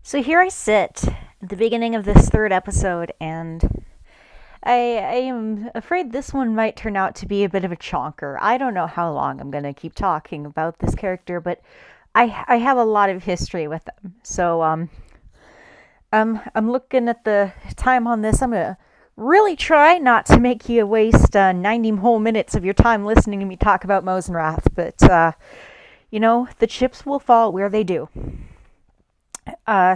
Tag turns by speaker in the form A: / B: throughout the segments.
A: So here I sit at the beginning of this third episode, and I am afraid this one might turn out to be a bit of a chonker. I don't know how long I'm going to keep talking about this character, but I have a lot of history with them. So I'm looking at the time on this. I'm going to really try not to make you waste 90 whole minutes of your time listening to me talk about Mozenrath, but the chips will fall where they do.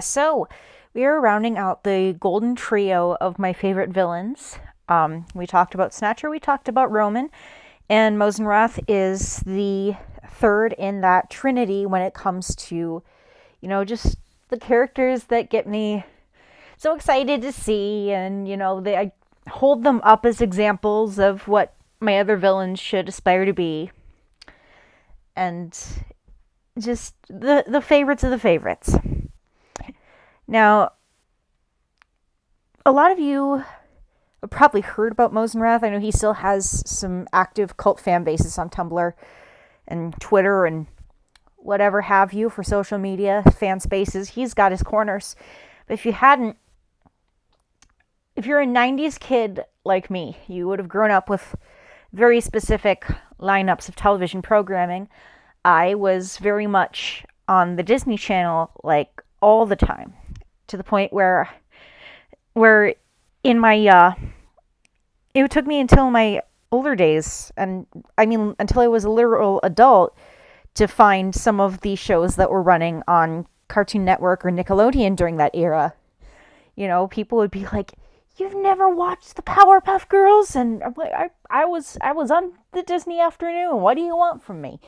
A: So we are rounding out the golden trio of my favorite villains. We talked about Snatcher, we talked about Roman, and Mosenrath is the third in that trinity when it comes to, just the characters that get me so excited to see, and, I hold them up as examples of what my other villains should aspire to be. And just the favorites of the favorites. Now, a lot of you have probably heard about Mozenrath. I know he still has some active cult fan bases on Tumblr and Twitter and whatever have you for social media, fan spaces. He's got his corners. But if you're a 90s kid like me, you would have grown up with very specific lineups of television programming. I was very much on the Disney Channel, like, all the time. To the point where in my, it took me until my older days, and I mean until I was a literal adult, to find some of the shows that were running on Cartoon Network or Nickelodeon during that era. People would be like, "You've never watched the Powerpuff Girls?" And I'm like, I was on the Disney afternoon. What do you want from me?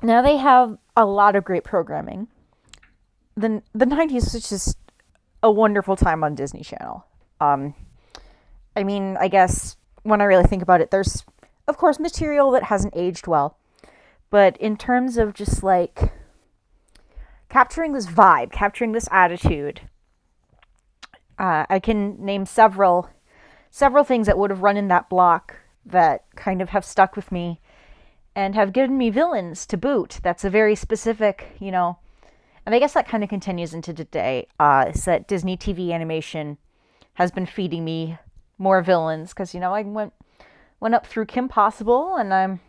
A: Now they have a lot of great programming. The 90s was just a wonderful time on Disney Channel. I guess when I really think about it, there's, of course, material that hasn't aged well. But in terms of just, like, capturing this vibe, capturing this attitude, I can name several things that would have run in that block that kind of have stuck with me and have given me villains to boot. That's a very specific, and I guess that kind of continues into today, is that Disney TV animation has been feeding me more villains, because, I went up through Kim Possible, and I'm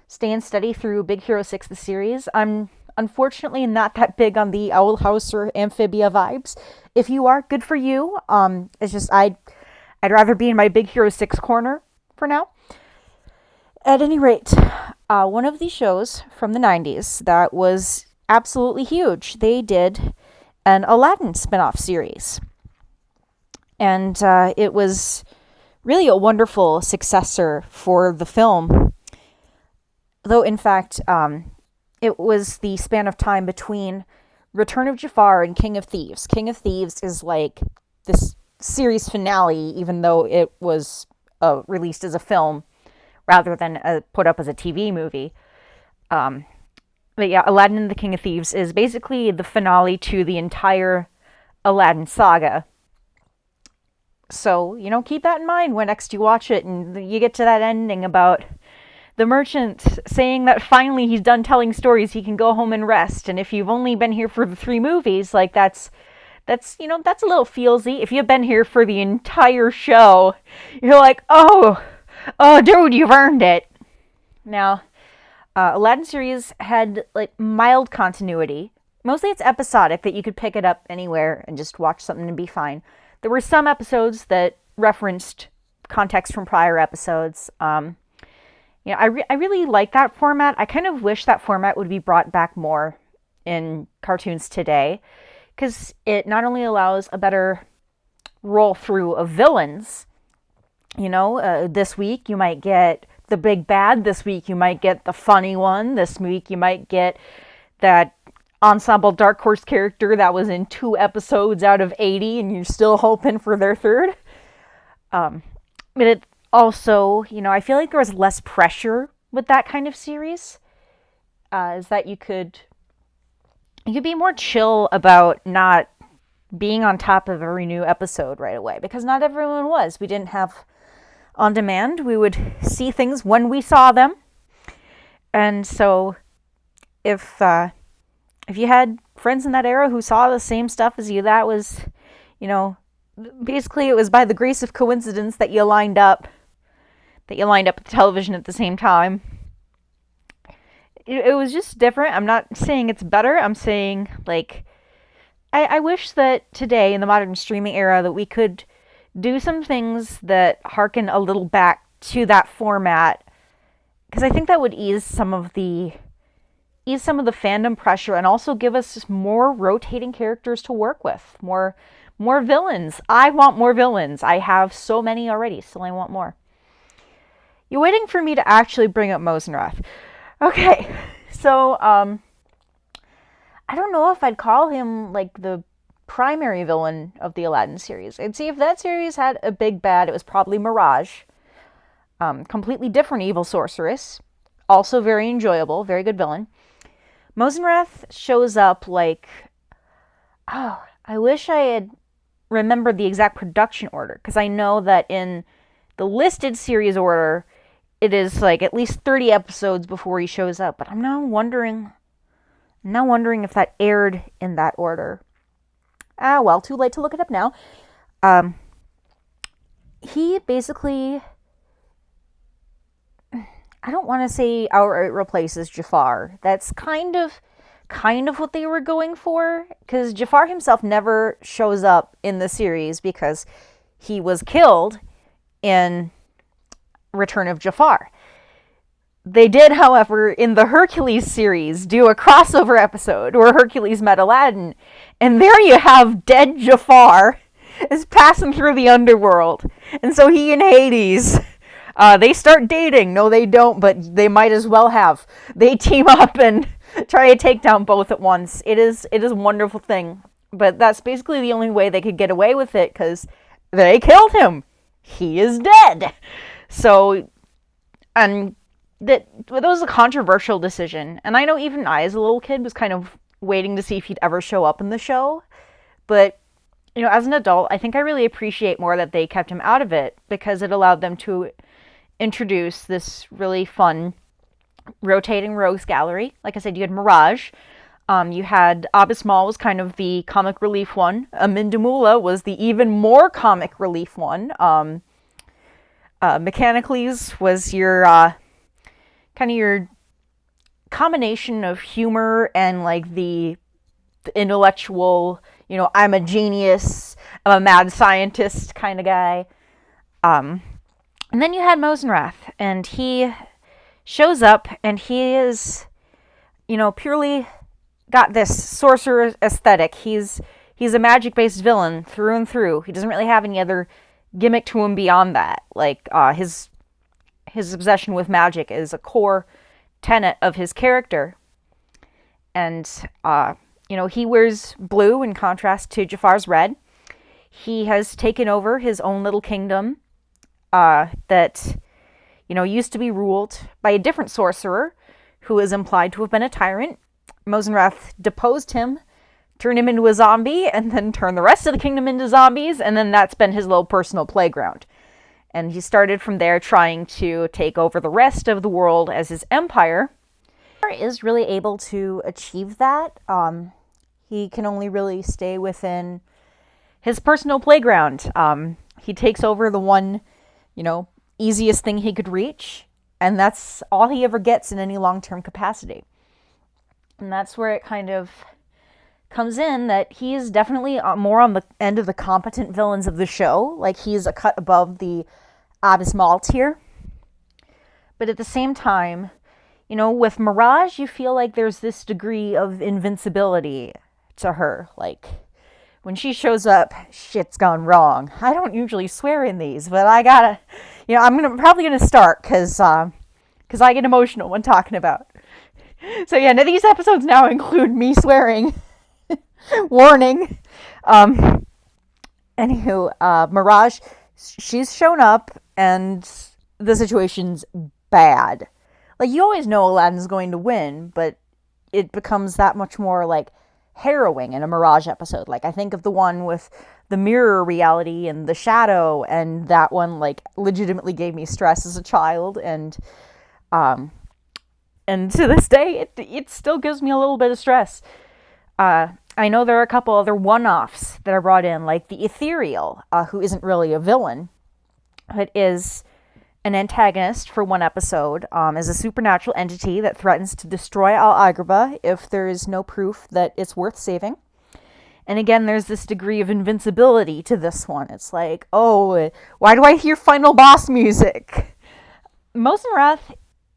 A: staying steady through Big Hero 6, the series. I'm unfortunately not that big on the Owl House or Amphibia vibes. If you are, good for you. It's just, I'd rather be in my Big Hero 6 corner for now. At any rate, one of these shows from the 90s that was absolutely huge, they did an Aladdin spin-off series. And it was really a wonderful successor for the film. Though, in fact, it was the span of time between Return of Jafar and King of Thieves. King of Thieves is like this series finale, even though it was released as a film rather than put up as a TV movie. But yeah, Aladdin and the King of Thieves is basically the finale to the entire Aladdin saga. So, keep that in mind when next you watch it and you get to that ending about the merchant saying that finally he's done telling stories, he can go home and rest. And if you've only been here for the 3 movies, like, that's a little feelsy. If you've been here for the entire show, you're like, oh, dude, you've earned it. Now, Aladdin series had, like, mild continuity. Mostly it's episodic, that you could pick it up anywhere and just watch something and be fine. There were some episodes that referenced context from prior episodes. I really like that format. I kind of wish that format would be brought back more in cartoons today, because it not only allows a better roll through of villains. This week you might get the big bad. This week you might get the funny one. This week you might get that ensemble Dark Horse character that was in 2 episodes out of 80 and you're still hoping for their third. But it also, I feel like there was less pressure with that kind of series. Is that you could be more chill about not being on top of every new episode right away, because not everyone was. We didn't have on demand. We would see things when we saw them. And so if you had friends in that era who saw the same stuff as you. That was, basically it was by the grace of coincidence that you lined up the television at the same time. It was just different. I'm not saying it's better. I'm saying, like, I wish that today, in the modern streaming era, that we could do some things that harken a little back to that format, because I think that would ease some of the fandom pressure and also give us just more rotating characters to work with, more villains. I want more villains. I have so many already, so I want more. You're waiting for me to actually bring up Mozenrath. Okay, so, I don't know if I'd call him, like, the primary villain of the Aladdin series. I'd say if that series had a big bad, it was probably Mirage. Completely different evil sorceress. Also very enjoyable, very good villain. Mosenrath shows up like... Oh, I wish I had remembered the exact production order, because I know that in the listed series order, it is like at least 30 episodes before he shows up, but I'm now wondering if that aired in that order. Well, too late to look it up now. He basically, I don't want to say outright replaces Jafar. That's kind of what they were going for, because Jafar himself never shows up in the series because he was killed in Return of Jafar. They did, however, in the Hercules series, do a crossover episode where Hercules met Aladdin, and there you have dead Jafar is passing through the underworld. And so he and Hades, they start dating. No, they don't, but they might as well have. They team up and try to take down both at once. It is a wonderful thing. But that's basically the only way they could get away with it, because they killed him. He is dead. So, and that was a controversial decision. And I know even I, as a little kid, was kind of waiting to see if he'd ever show up in the show. But, as an adult, I think I really appreciate more that they kept him out of it, because it allowed them to introduce this really fun rotating rogues gallery. Like I said, you had Mirage. You had Abismal was kind of the comic relief one. Amindamula was the even more comic relief one. Mechanicles was your kind of your combination of humor and like the intellectual, I'm a genius, I'm a mad scientist kind of guy. And then you had Mosenrath, and he shows up, and he is, purely got this sorcerer aesthetic. He's a magic-based villain through and through. He doesn't really have any other gimmick to him beyond that. Like, his obsession with magic is a core tenet of his character. And, he wears blue in contrast to Jafar's red. He has taken over his own little kingdom that, used to be ruled by a different sorcerer who is implied to have been a tyrant. Mozenrath deposed him, turned him into a zombie, and then turned the rest of the kingdom into zombies, and then that's been his little personal playground. And he started from there trying to take over the rest of the world as his empire. He is really able to achieve that. He can only really stay within his personal playground. He takes over the one, easiest thing he could reach, and that's all he ever gets in any long-term capacity. And that's where it kind of comes in that he is definitely more on the end of the competent villains of the show. Like, he's a cut above the Abismal tier. But at the same time, with Mirage, you feel like there's this degree of invincibility to her. Like, when she shows up, shit's gone wrong. I don't usually swear in these, but I gotta, I'm probably gonna start, because I get emotional when talking about. So yeah, now these episodes now include me swearing. Warning. Anywho, Mirage, she's shown up, and the situation's bad. Like, you always know Aladdin's going to win, but it becomes that much more, like, harrowing in a Mirage episode. Like, I think of the one with the mirror reality and the shadow, and that one, like, legitimately gave me stress as a child, and to this day, it still gives me a little bit of stress. I know there are a couple other one-offs that are brought in, like the Ethereal, who isn't really a villain, but is an antagonist for one episode, is a supernatural entity that threatens to destroy Al Agrabah if there is no proof that it's worth saving. And again, there's this degree of invincibility to this one. It's like, oh, why do I hear final boss music? Mosenrath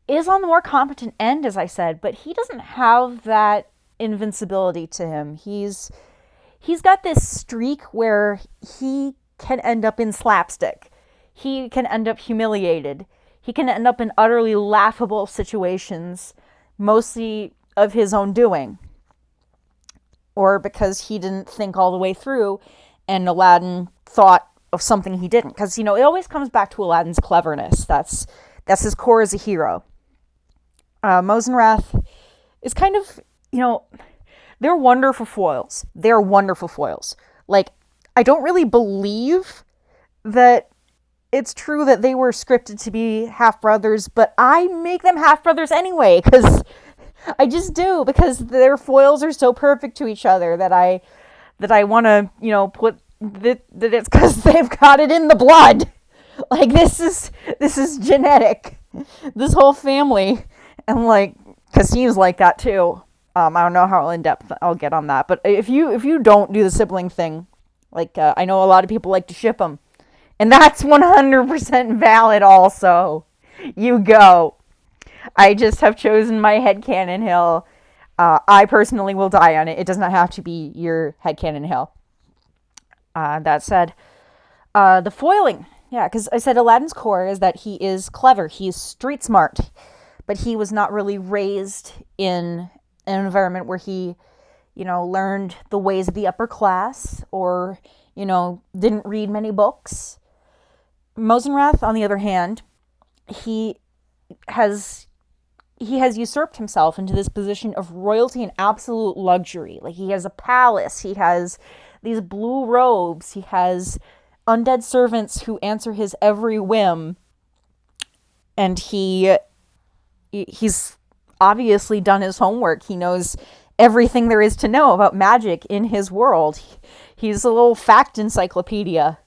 A: is on the more competent end, as I said, but he doesn't have that invincibility to him. He's got this streak where he can end up in slapstick. He can end up humiliated. He can end up in utterly laughable situations, mostly of his own doing. Or because he didn't think all the way through and Aladdin thought of something he didn't. Because, it always comes back to Aladdin's cleverness. That's his core as a hero. Mozenrath is kind of, they're wonderful foils. They're wonderful foils. Like, I don't really believe that it's true that they were scripted to be half-brothers, but I make them half-brothers anyway, because I just do, because their foils are so perfect to each other that I want to, put that it's because they've got it in the blood. Like, this is genetic. This whole family, and like, Kasim's like that too. I don't know how in depth I'll get on that, but if you don't do the sibling thing, like I know a lot of people like to ship them, and that's 100% valid. Also, you go. I just have chosen my headcanon hill. I personally will die on it. It does not have to be your headcanon hill. That said, the foiling. Yeah, because I said Aladdin's core is that he is clever. He's street smart. But he was not really raised in an environment where he, learned the ways of the upper class or, didn't read many books. Mosenrath, on the other hand, he has usurped himself into this position of royalty and absolute luxury. Like, he has a palace, he has these blue robes, he has undead servants who answer his every whim, and he's obviously done his homework. He knows everything there is to know about magic in his world. He's a little fact encyclopedia.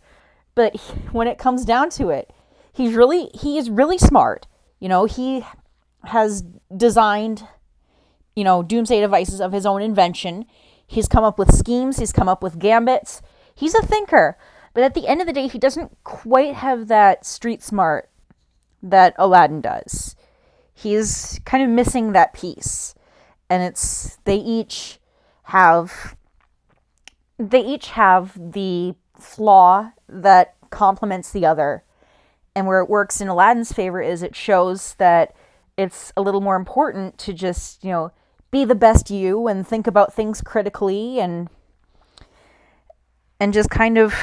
A: But when it comes down to it, he is really smart. He has designed, doomsday devices of his own invention. He's come up with schemes. He's come up with gambits. He's a thinker. But at the end of the day, he doesn't quite have that street smart that Aladdin does. He's kind of missing that piece. And they each have the flaw that complements the other. And where it works in Aladdin's favor is it shows that it's a little more important to just, be the best you and think about things critically and just kind of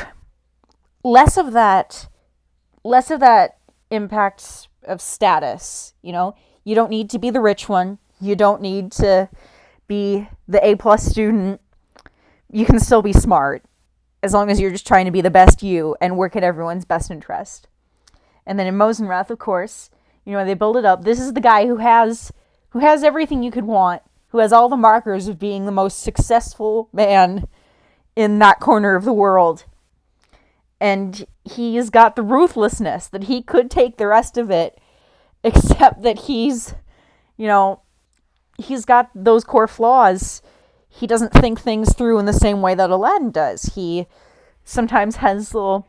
A: less of that impact of status. You don't need to be the rich one. You don't need to be the A+ student. You can still be smart as long as you're just trying to be the best you and work at everyone's best interest. And then in Mozenrath, of course, they build it up. This is the guy who has everything you could want, who has all the markers of being the most successful man in that corner of the world. And he's got the ruthlessness that he could take the rest of it, except that he's got those core flaws. He doesn't think things through in the same way that Aladdin does. He sometimes has little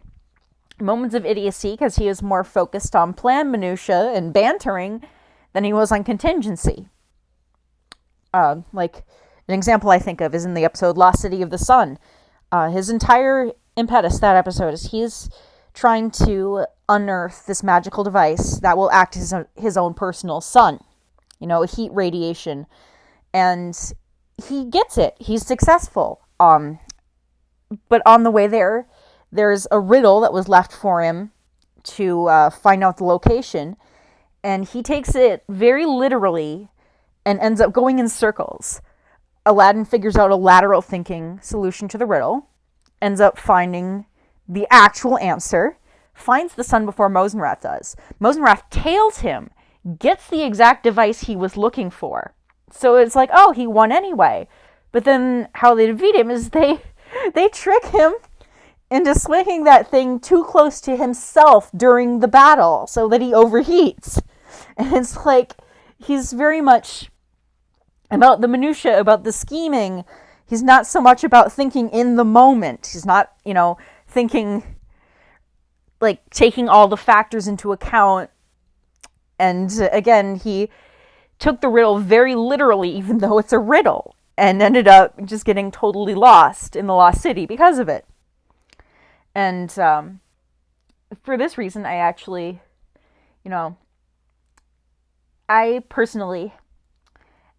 A: moments of idiocy because he is more focused on plan minutia and bantering than he was on contingency. Like, an example I think of is in the episode Lost City of the Sun. His entire impetus that episode is he's trying to unearth this magical device that will act as his own personal sun. A heat radiation. And he gets it. He's successful. But on the way there's a riddle that was left for him to find out the location. And he takes it very literally and ends up going in circles. Aladdin figures out a lateral thinking solution to the riddle, ends up finding the actual answer, finds the sun before Mosenrath does. Mosenrath tails him, gets the exact device he was looking for. So it's like, oh, he won anyway. But then how they defeat him is they trick him into swinging that thing too close to himself during the battle so that he overheats. And it's like, he's very much about the minutia, about the scheming. He's not so much about thinking in the moment. He's not, thinking, like, taking all the factors into account. And again, he took the riddle very literally, even though it's a riddle, and ended up just getting totally lost in the Lost City because of it. And for this reason, I actually, I personally,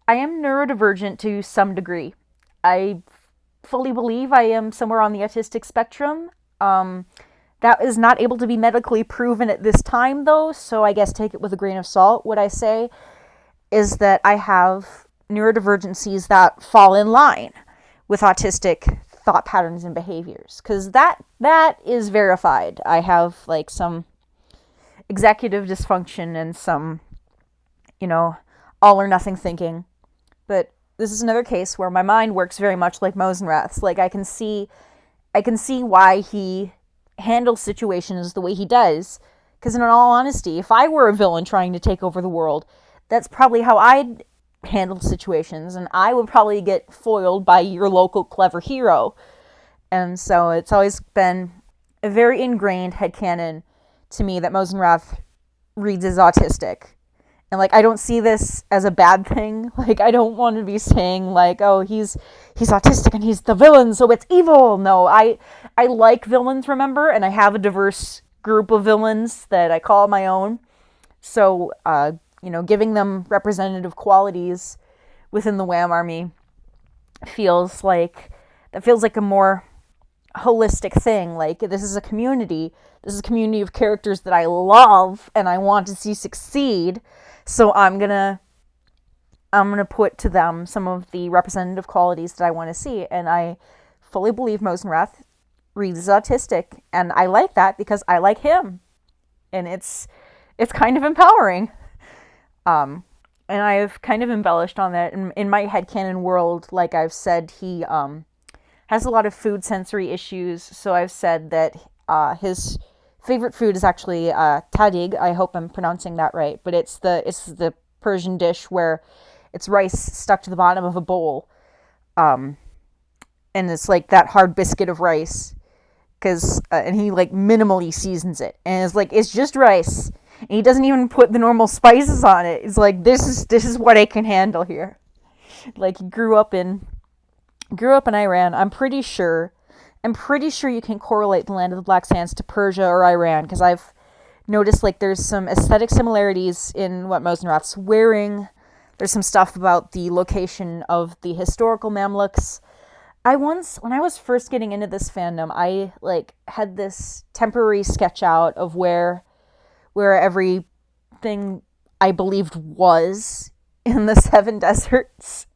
A: I am neurodivergent to some degree. I fully believe I am somewhere on the autistic spectrum. That is not able to be medically proven at this time, though, so I guess take it with a grain of salt. What I say is that I have neurodivergencies that fall in line with autistic thought patterns and behaviors, because that is verified. I have, like, some executive dysfunction and some, all or nothing thinking. But this is another case where my mind works very much like Mosenrath's. Like, I can see why he handles situations the way he does. Because in all honesty, if I were a villain trying to take over the world, that's probably how I'd handle situations, and I would probably get foiled by your local clever hero. And so it's always been a very ingrained headcanon to me that Mozenrath reads as autistic. And, like, I don't see this as a bad thing. Like, I don't want to be saying, like, oh, he's autistic and he's the villain, so it's evil. No, I like villains, remember? And I have a diverse group of villains that I call my own. So, giving them representative qualities within the WHAM Army feels like a more holistic thing. Like, this is a community. This is a community of characters that I love and I want to see succeed. So I'm gonna put to them some of the representative qualities that I want to see, and I fully believe Mozenrath reads as autistic, and I like that because I like him, and it's kind of empowering. And I've kind of embellished on that in my headcanon world. Like I've said, he has a lot of food sensory issues, so I've said that his favorite food is actually tadig. I hope I'm pronouncing that right, but it's the Persian dish where it's rice stuck to the bottom of a bowl, and it's like that hard biscuit of rice, and he like minimally seasons it, and it's like it's just rice, and he doesn't even put the normal spices on it. It's like this is what I can handle here. Like, he grew up in Iran. I'm pretty sure you can correlate the Land of the Black Sands to Persia or Iran, because I've noticed, like, there's some aesthetic similarities in what Mosenrath's wearing. There's some stuff about the location of the historical Mamluks. When I was first getting into this fandom, I, like, had this temporary sketch out of where everything I believed was in the Seven Deserts.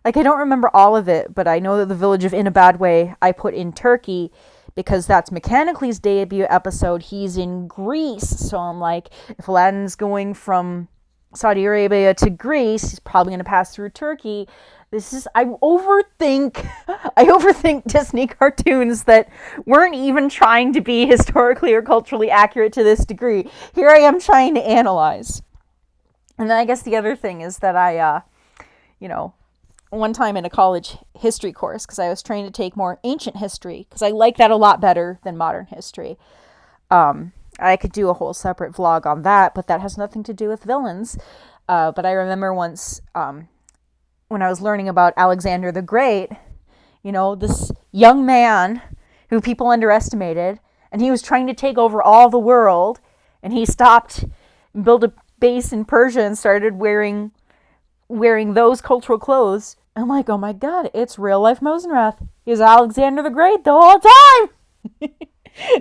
A: Like, I don't remember all of it, but I know that the village of In a Bad Way I put in Turkey because that's Mechanically's debut episode. He's in Greece, so I'm like, if Aladdin's going from Saudi Arabia to Greece, he's probably going to pass through Turkey. I overthink Disney cartoons that weren't even trying to be historically or culturally accurate to this degree. Here I am trying to analyze. And then I guess the other thing is that I, one time in a college history course, because I was trying to take more ancient history, because I like that a lot better than modern history. I could do a whole separate vlog on that, but that has nothing to do with villains. But I remember once, when I was learning about Alexander the Great, this young man who people underestimated, and he was trying to take over all the world, and he stopped and built a base in Persia and started wearing those cultural clothes. I'm like, oh my god, it's real life Mozenrath. He's Alexander the Great the whole time.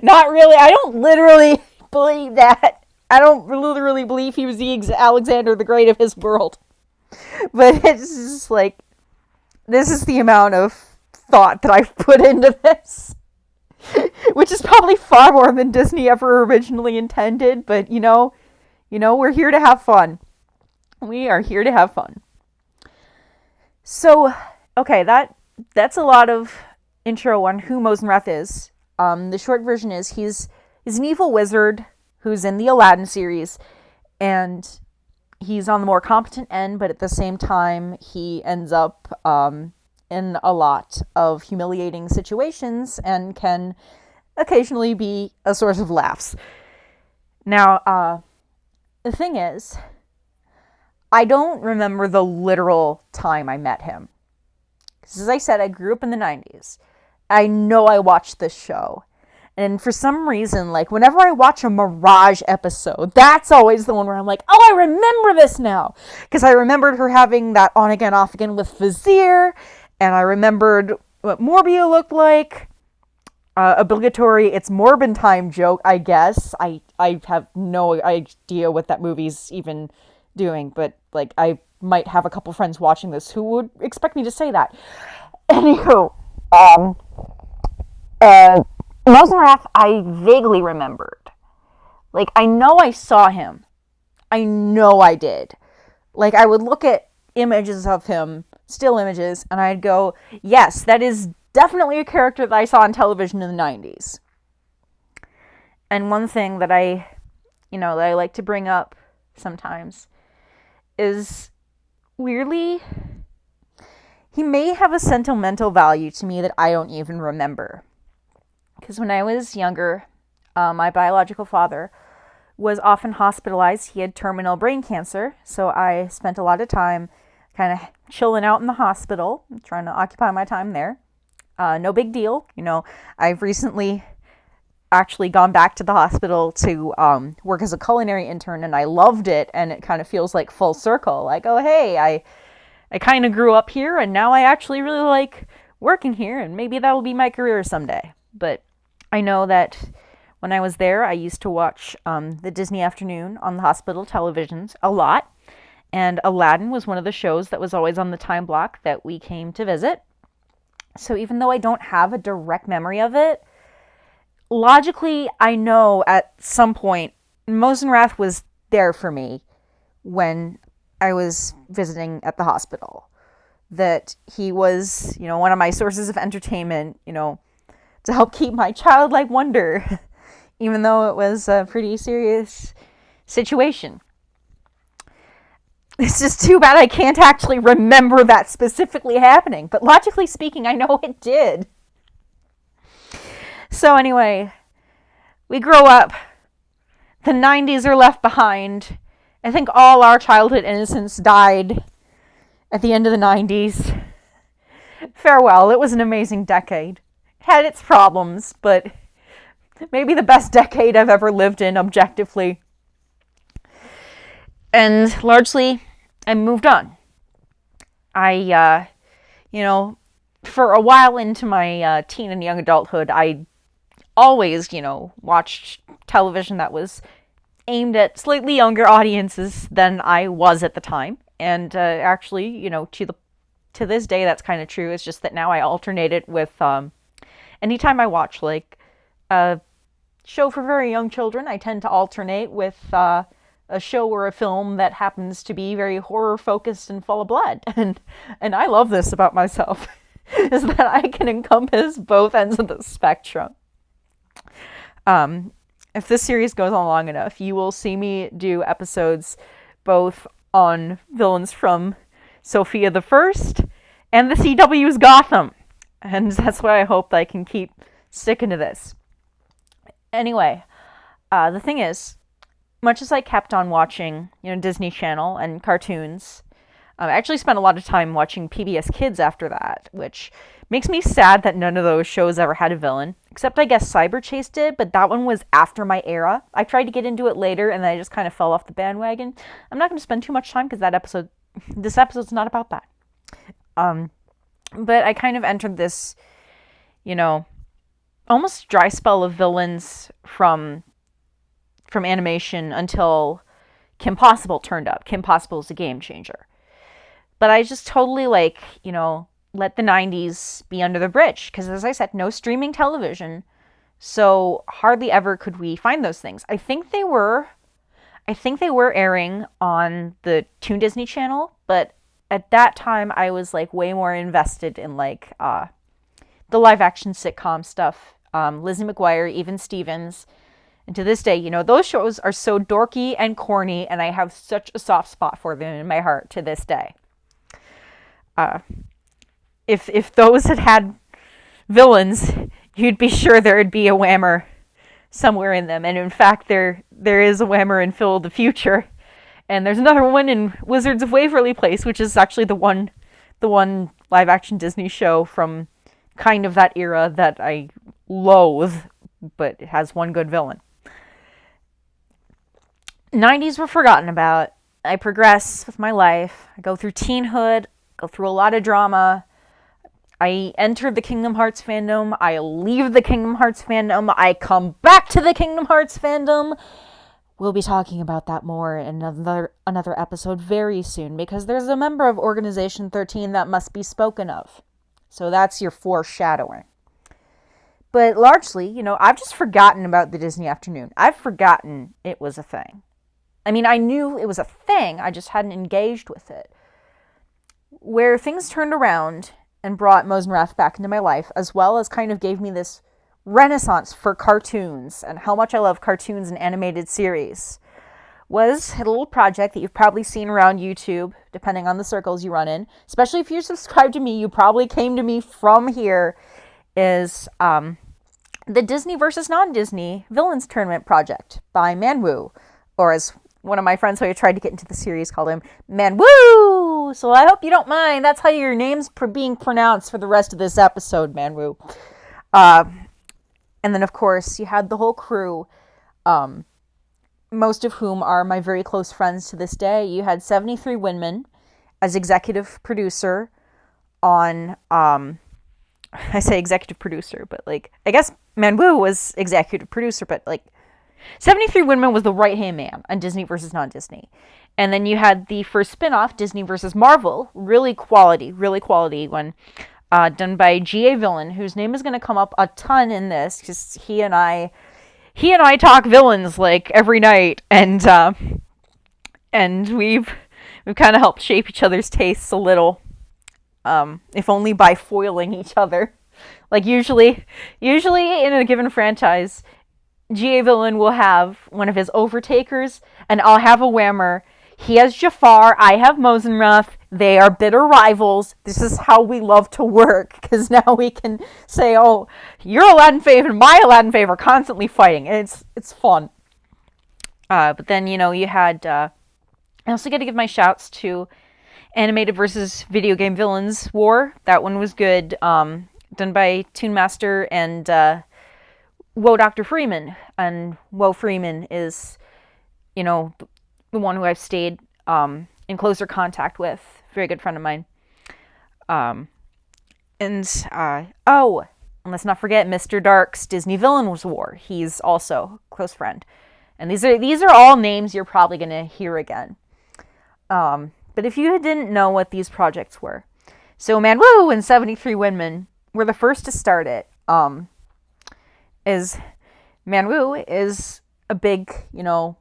A: Not really. I don't literally believe that. I don't literally believe he was the Alexander the Great of his world. But it's just like, this is the amount of thought that I've put into this. Which is probably far more than Disney ever originally intended. But, we're here to have fun. We are here to have fun. So, Okay, that's a lot of intro on who Mozenrath is. The short version is he's an evil wizard who's in the Aladdin series, and he's on the more competent end, but at the same time, he ends up in a lot of humiliating situations and can occasionally be a source of laughs. Now, the thing is, I don't remember the literal time I met him. Because as I said, I grew up in the 90s. I know I watched this show. And for some reason, like, whenever I watch a Mirage episode, that's always the one where I'm like, oh, I remember this now. Because I remembered her having that on again, off again with Vizier. And I remembered what Morbia looked like. Obligatory, it's Morbin time joke, I guess. I have no idea what that movie's even doing. But, like, I might have a couple friends watching this who would expect me to say that. Anywho, Mosenrath, I vaguely remembered. Like, I know I saw him. I know I did. Like, I would look at images of him, still images, and I'd go, yes, that is definitely a character that I saw on television in the 90s. And one thing that I like to bring up sometimes is, weirdly, he may have a sentimental value to me that I don't even remember. Because when I was younger, my biological father was often hospitalized. He had terminal brain cancer, so I spent a lot of time kind of chilling out in the hospital, trying to occupy my time there. No big deal. I've recently actually gone back to the hospital to work as a culinary intern, and I loved it, and it kind of feels like full circle. Like, oh, hey, I kind of grew up here, and now I actually really like working here, and maybe that'll be my career someday. But I know that when I was there, I used to watch the Disney Afternoon on the hospital televisions a lot. And Aladdin was one of the shows that was always on the time block that we came to visit. So even though I don't have a direct memory of it, logically, I know at some point Mosenrath was there for me when I was visiting at the hospital. That he was, one of my sources of entertainment, to help keep my childlike wonder, even though it was a pretty serious situation. It's just too bad I can't actually remember that specifically happening, but logically speaking, I know it did. So anyway, we grow up. The 90s are left behind. I think all our childhood innocence died at the end of the 90s. Farewell, it was an amazing decade. Had its problems, but maybe the best decade I've ever lived in objectively. And largely, I moved on. I, for a while into my teen and young adulthood, I always, watched television that was aimed at slightly younger audiences than I was at the time. And actually, to this day, that's kind of true. It's just that now I alternate it with anytime I watch, like, a show for very young children, I tend to alternate with a show or a film that happens to be very horror-focused and full of blood. And I love this about myself, is that I can encompass both ends of the spectrum. If this series goes on long enough, you will see me do episodes both on villains from Sophia the First and the CW's Gotham. And that's why I hope that I can keep sticking to this. Anyway, the thing is, much as I kept on watching, Disney Channel and cartoons, I actually spent a lot of time watching PBS Kids after that, which makes me sad that none of those shows ever had a villain. Except I guess Cyber Chase did, but that one was after my era. I tried to get into it later, and then I just kind of fell off the bandwagon. I'm not going to spend too much time, because this episode's not about that. But I kind of entered this, almost dry spell of villains from animation until Kim Possible turned up. Kim Possible is a game changer. But I just totally, let the 90s be under the bridge. Because as I said, no streaming television. So hardly ever could we find those things. I think they were airing on the Toon Disney Channel, but at that time, I was like way more invested in like the live action sitcom stuff. Lizzie McGuire, Even Stevens. And to this day, you know, those shows are so dorky and corny, and I have such a soft spot for them in my heart to this day. If those had villains, you'd be sure there'd be a Whammer somewhere in them. And in fact, there is a Whammer in Phil of the Future. And there's another one in Wizards of Waverly Place, which is actually the one live action Disney show from kind of that era that I loathe, but it has one good villain. 90s were forgotten about. I progress with my life. I go through teenhood, go through a lot of drama. I enter the Kingdom Hearts fandom. I leave the Kingdom Hearts fandom. I come back to the Kingdom Hearts fandom. We'll be talking about that more in another episode very soon, because there's a member of Organization 13 that must be spoken of. So that's your foreshadowing. But largely, you know, I've just forgotten about the Disney Afternoon. I've forgotten it was a thing. I mean, I knew it was a thing, I just hadn't engaged with it. Where things turned around and brought Mosenrath back into my life, as well as kind of gave me this renaissance for cartoons and how much I love cartoons and animated series, was a little project that you've probably seen around YouTube, depending on the circles you run in. Especially if you're subscribed to me, you probably came to me from here, is the Disney versus non-Disney Villains Tournament project by Manwoo, or as one of my friends who I tried to get into the series called him, Manwoo! So I hope you don't mind. That's how your name's being pronounced for the rest of this episode, Manwoo. And then, of course, you had the whole crew, most of whom are my very close friends to this day. You had 73 Winman as executive producer on, I say executive producer, but like, I guess Manwoo was executive producer, but like, 73 Winman was the right-hand man on Disney versus non-Disney. And then you had the first spin-off, Disney versus Marvel, really quality one, done by G.A. Villain, whose name is going to come up a ton in this, because he and I talk villains like every night, and we've kind of helped shape each other's tastes a little, if only by foiling each other. Like usually in a given franchise, G.A. Villain will have one of his overtakers, and I'll have a Whammer. He has Jafar, I have Mozenrath. They are bitter rivals. This is how we love to work, because now we can say, oh, your Aladdin Fave and my Aladdin Fave are constantly fighting, and it's fun. But then, you know, you had, I also got to give my shouts to Animated versus Video Game Villains War. That one was good, done by Toon Master and Woe Dr. Freeman. And Woe Freeman is, you know, the one who I've stayed in closer contact with. Very good friend of mine. And let's not forget Mr. Dark's Disney Villains War. He's also a close friend. And these are all names you're probably going to hear again. But if you didn't know what these projects were, so Manwoo and 73 Winman were the first to start it. Manwoo is a big, you know,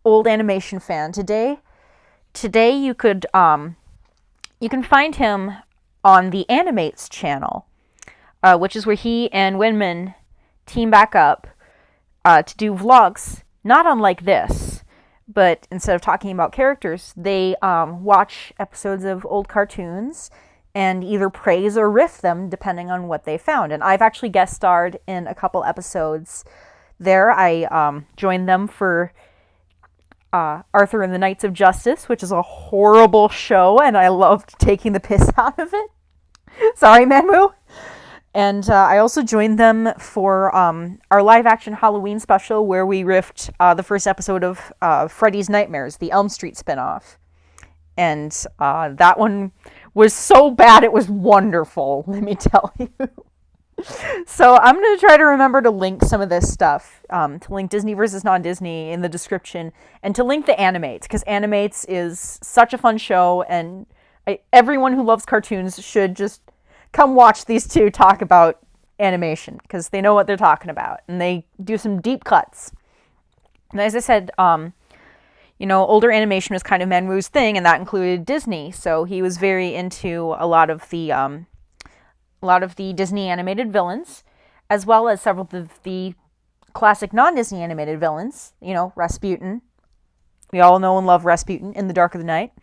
A: old animation fan. Today you can find him on the Animates channel, which is where he and Winman team back up to do vlogs, not unlike this, but instead of talking about characters, they watch episodes of old cartoons and either praise or riff them depending on what they found. And I've actually guest starred in a couple episodes there. I joined them for Arthur and the Knights of Justice, which is a horrible show, and I loved taking the piss out of it. Sorry, Manwoo. And I also joined them for our live-action Halloween special, where we riffed the first episode of Freddy's Nightmares, the Elm Street spinoff. And that one was so bad, it was wonderful, let me tell you. So I'm going to try to remember to link some of this stuff, to link Disney versus non-Disney in the description, and to link the Animates, because Animates is such a fun show, and everyone who loves cartoons should just come watch these two talk about animation, because they know what they're talking about, and they do some deep cuts. And as I said, older animation was kind of Manwoo's thing, and that included Disney. So he was very into a lot of the Disney animated villains, as well as several of the classic non-Disney animated villains. Rasputin. We all know and love Rasputin in The Dark of the Night.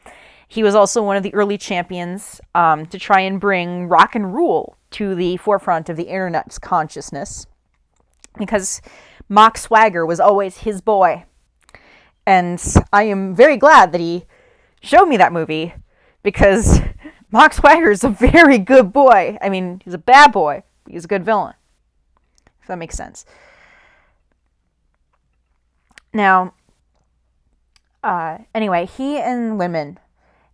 A: He was also one of the early champions to try and bring rock and roll to the forefront of the internet's consciousness, because mock swagger was always his boy. And I am very glad that he showed me that movie, because mock swagger is a very good boy. I mean, he's a bad boy. He's a good villain, if that makes sense. Now, anyway, he and Women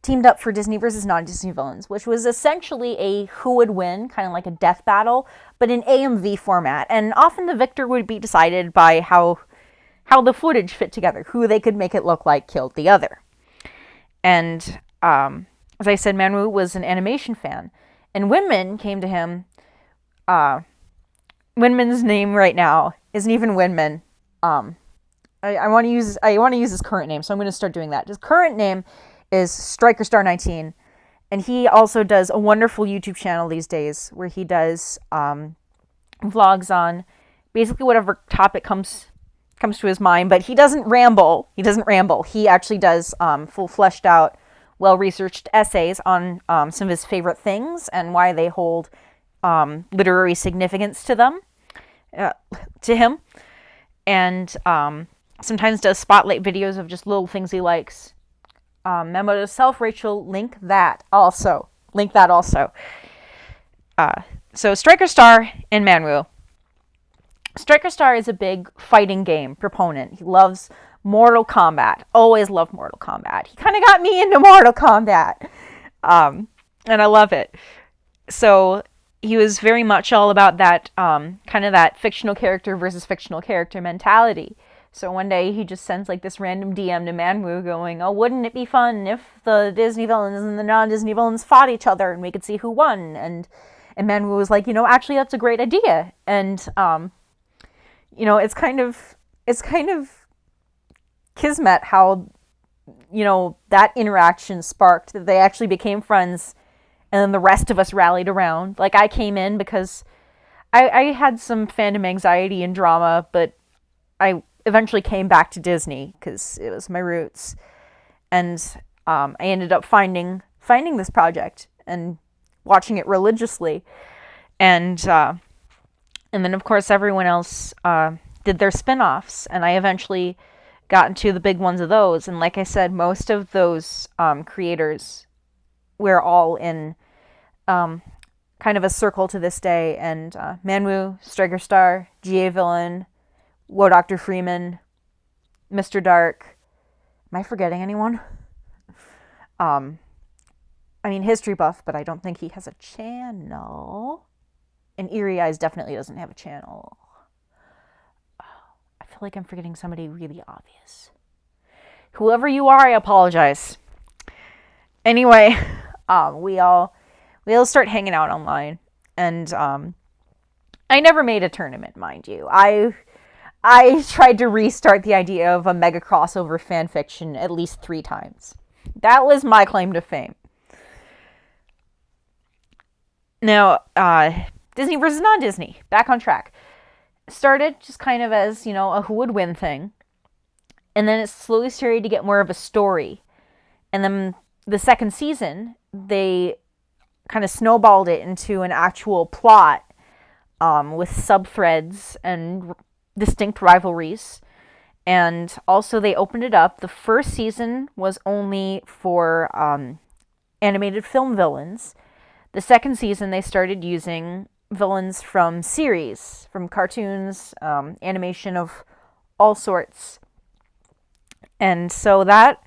A: teamed up for Disney versus non-Disney villains, which was essentially a who would win, kind of like a death battle, but in AMV format. And often the victor would be decided by how the footage fit together, who they could make it look like killed the other. And as I said, Manwoo was an animation fan, and Winman came to him. Winman's name right now isn't even Winman. I want to use his current name, so I'm going to start doing that. His current name is StrikerStar19, and he also does a wonderful YouTube channel these days where he does vlogs on basically whatever topic comes to his mind, but he doesn't ramble. He actually does full fleshed out, well-researched essays on some of his favorite things and why they hold literary significance to him. And sometimes does spotlight videos of just little things he likes. Memo to self, Rachel, link that also. So Striker Star and Manwoo. Striker Star is a big fighting game proponent. He loves Mortal Kombat. Always loved Mortal Kombat. He kind of got me into Mortal Kombat. And I love it. So he was very much all about that kind of that fictional character versus fictional character mentality. So one day he just sends like this random DM to Manwoo going, "Oh, wouldn't it be fun if the Disney villains and the non-Disney villains fought each other and we could see who won?" And Manwoo was like, actually that's a great idea. And it's kind of kismet how that interaction sparked that they actually became friends, and then the rest of us rallied around. Like, I came in because I had some fandom anxiety and drama, but I eventually came back to Disney because it was my roots, and I ended up finding this project and watching it religiously, and then of course everyone else did their spin-offs, and I eventually got into the big ones of those. And like I said, most of those creators, we're all in kind of a circle to this day, and Manwoo, Striker Star, GA Villain, Woe Dr. Freeman, Mr. Dark. Am I forgetting anyone? History Buff, but I don't think he has a channel. And Eerie Eyes definitely doesn't have a channel. I feel like I'm forgetting somebody really obvious. Whoever you are, I apologize. Anyway, we all start hanging out online, and I never made a tournament, mind you. I tried to restart the idea of a mega crossover fan fiction at least 3 times. That was my claim to fame. Now, Disney versus non-Disney, back on track. Started just kind of as, a who would win thing. And then it slowly started to get more of a story. And then the second season, they kind of snowballed it into an actual plot with sub-threads and distinct rivalries. And also they opened it up. The first season was only for animated film villains. The second season they started using villains from series, from cartoons, animation of all sorts. And so that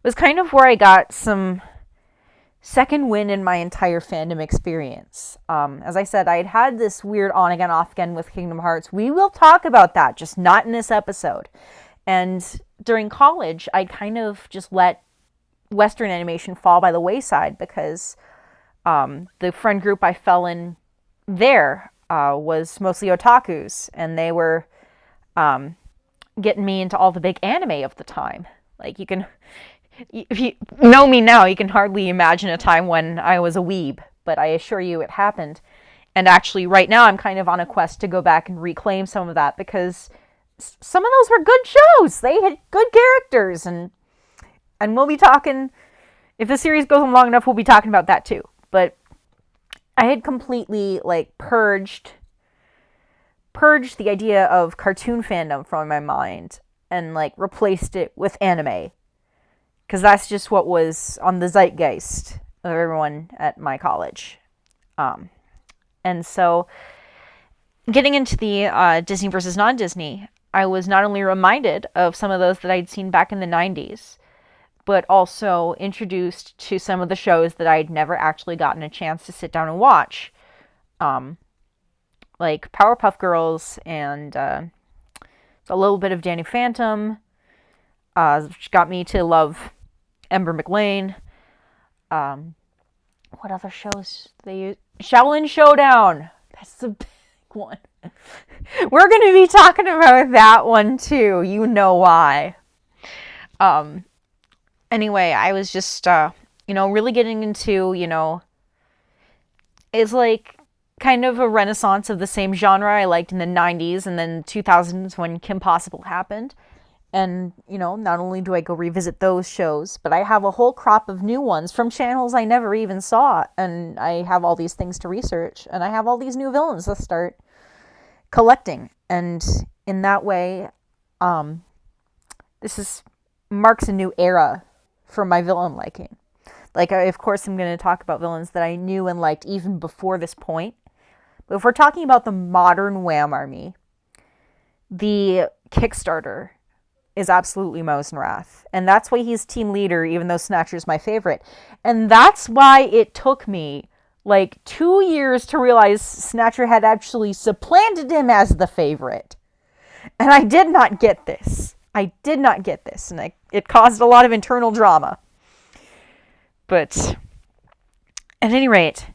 A: was kind of where I got some second win in my entire fandom experience. As I said, I had this weird on-again, off-again with Kingdom Hearts. We will talk about that, just not in this episode. And during college, I kind of just let Western animation fall by the wayside because the friend group I fell in there was mostly otakus, and they were getting me into all the big anime of the time. Like, if you know me now, you can hardly imagine a time when I was a weeb, but I assure you it happened. And actually, right now, I'm kind of on a quest to go back and reclaim some of that, because some of those were good shows. They had good characters, and we'll be talking, if the series goes on long enough, we'll be talking about that too. But I had completely, like, purged the idea of cartoon fandom from my mind and, like, replaced it with anime. Because that's just what was on the zeitgeist of everyone at my college. And so, getting into the Disney versus non-Disney, I was not only reminded of some of those that I'd seen back in the 90s, but also introduced to some of the shows that I'd never actually gotten a chance to sit down and watch. Like Powerpuff Girls and a little bit of Danny Phantom, which got me to love Ember McLean. What other shows they use? Shaolin Showdown. That's the big one. We're going to be talking about that one too. You know why. Anyway, I was just, really getting into, it's like kind of a renaissance of the same genre I liked in the 90s and then 2000s when Kim Possible happened. And, not only do I go revisit those shows, but I have a whole crop of new ones from channels I never even saw. And I have all these things to research. And I have all these new villains to start collecting. And in that way, this marks a new era for my villain liking. Like, of course, I'm going to talk about villains that I knew and liked even before this point. But if we're talking about the modern WHAM Army, the Kickstarter is absolutely Mosenrath. And that's why he's team leader, even though Snatcher's my favorite. And that's why it took me like 2 years to realize Snatcher had actually supplanted him as the favorite. And I did not get this. And it caused a lot of internal drama. But at any rate,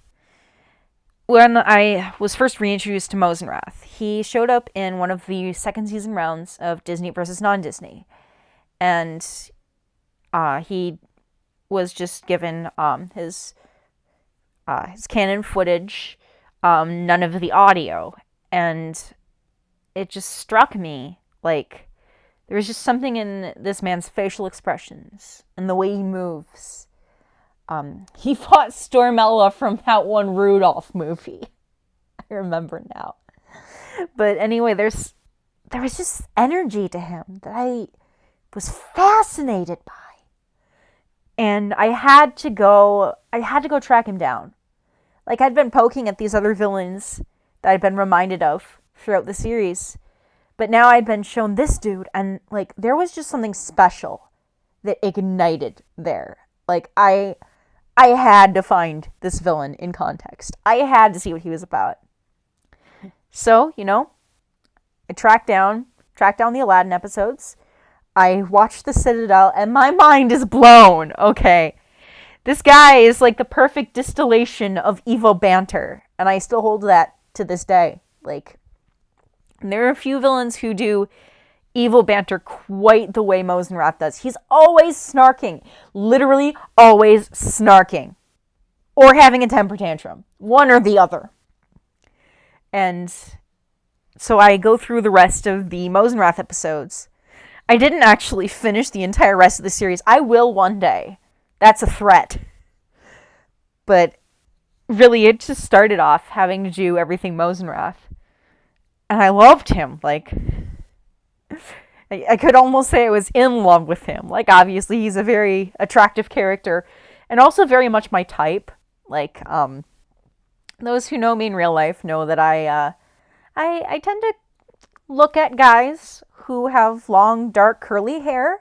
A: when I was first reintroduced to Mozenrath, he showed up in one of the second season rounds of Disney versus non-Disney. And he was just given his canon footage, none of the audio. And it just struck me like there was just something in this man's facial expressions and the way he moves. He fought Stormella from that one Rudolph movie. I remember now. But anyway, there was just energy to him that I was fascinated by. And I had to go track him down. Like, I'd been poking at these other villains that I'd been reminded of throughout the series. But now I'd been shown this dude, and, like, there was just something special that ignited there. Like, I had to find this villain in context. I had to see what he was about. So, I tracked down the Aladdin episodes. I watched The Citadel, and my mind is blown. Okay. This guy is like the perfect distillation of Evo banter, and I still hold that to this day. Like, there are a few villains who do evil banter quite the way Mosenrath does. He's always snarking. Literally always snarking. Or having a temper tantrum. One or the other. And so I go through the rest of the Mosenrath episodes. I didn't actually finish the entire rest of the series. I will one day. That's a threat. But really, it just started off having to do everything Mosenrath. And I loved him. Like, I could almost say I was in love with him. Like, obviously, he's a very attractive character. And also very much my type. Like, those who know me in real life know that I tend to look at guys who have long, dark, curly hair.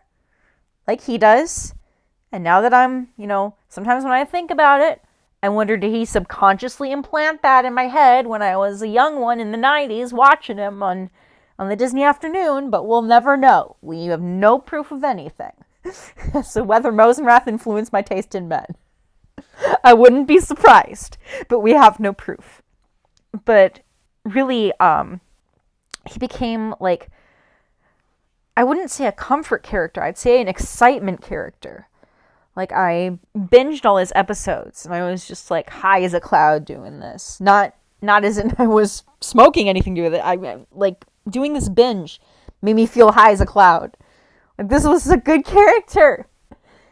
A: Like he does. And now that I'm, sometimes when I think about it, I wonder, did he subconsciously implant that in my head when I was a young one in the 90s watching him on the Disney afternoon? But we'll never know. We have no proof of anything. So whether Mosenrath influenced my taste in men, I wouldn't be surprised. But we have no proof. But really, he became like I wouldn't say a comfort character, I'd say an excitement character. Like, I binged all his episodes, and I was just, like, high as a cloud doing this. Not as in I was smoking anything to do with it. I, like, doing this binge made me feel high as a cloud. Like, this was a good character.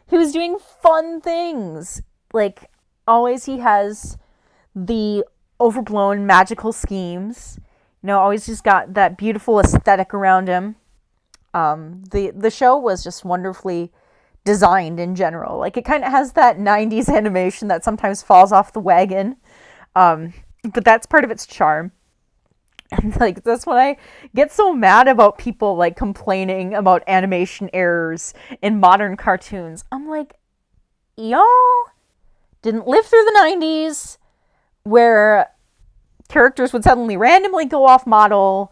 A: He was doing fun things. Like, always he has the overblown magical schemes. You know, always just got that beautiful aesthetic around him. The show was just wonderfully designed in general. Like, it kind of has that 90s animation that sometimes falls off the wagon. But that's part of its charm. And, like, that's when I get so mad about people, like, complaining about animation errors in modern cartoons. I'm like, y'all didn't live through the 90s where characters would suddenly randomly go off model,